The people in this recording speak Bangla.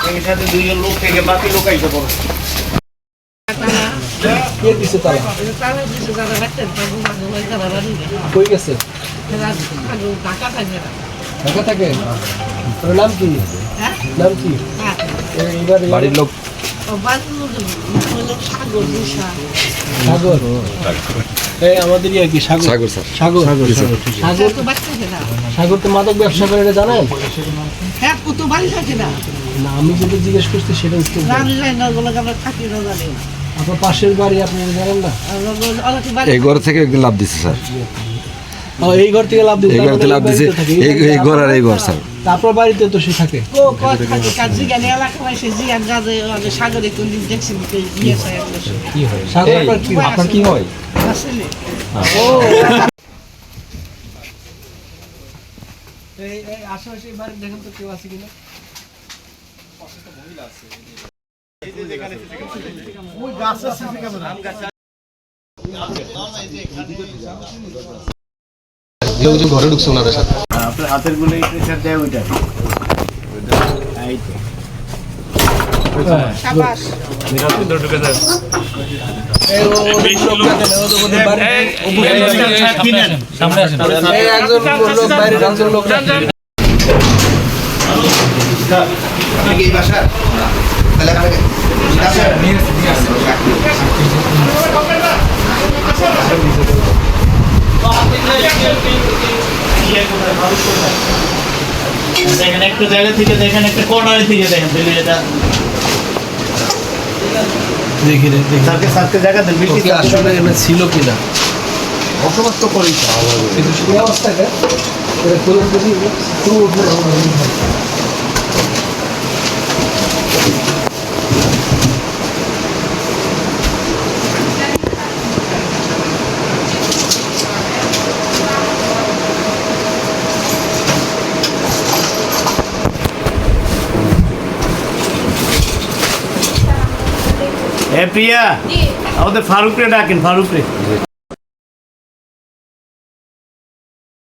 এর সাথে দুইজন লোক থেকে বাকি লোক আইতে পারো। কে দিছে তালা? কই গেছে? ঢাকা থাকে? তোর নাম কি? নাম কি? এবার বাড়ির লোক সাগর। এই আমাদের ইয়ে কি সাগর? সাগর স্যার। সাগর সাগর তো মাদক ব্যবসা করে, এটা জানেন? না, আমি যেটা জিজ্ঞেস করছি সেটা উত্তর দেন। আপনার পাশের বাড়ি আপনি জানেন না? এই ঘর থেকে একদিন লাভ দিছে স্যার। এই ঘর থেকে লাভ দিচ্ছে? এই ঘর থেকে লাভ দিছে, এই ঘর আর এই ঘর স্যার। আপনার বাড়িতে তো সে থাকে। কি হয় সাগর? আপনার কি হয়? এই আশেপাশে বাড়ি দেখেন তো কেউ আছে কিনা? ঘরে ঢুকছে ওনাদের সাথে। আপনার হাতের গুলো প্রেসার দেয় ওইটা। এই তো শাবাশ মেরা ভিতর ঢুকে যায়। সামনে আসেন। এই একজন লোক বাইরে, একজন লোক এই বাসা তাহলে আপনাকে দেখেন একটা জায়গা থেকে দেখেন, একটা কর্নার থেকে দেখেন এটা দেখি সাথে জায়গা দেন বেশি আসলে এখানে ছিল কিনা বসবাস তো করেই কিন্তু সেই অবস্থাটা এটা কোনো যদি পুরো উঠবে প্রিয়া আমাদের ফারুকরে ডাকেন, ফারুকরে।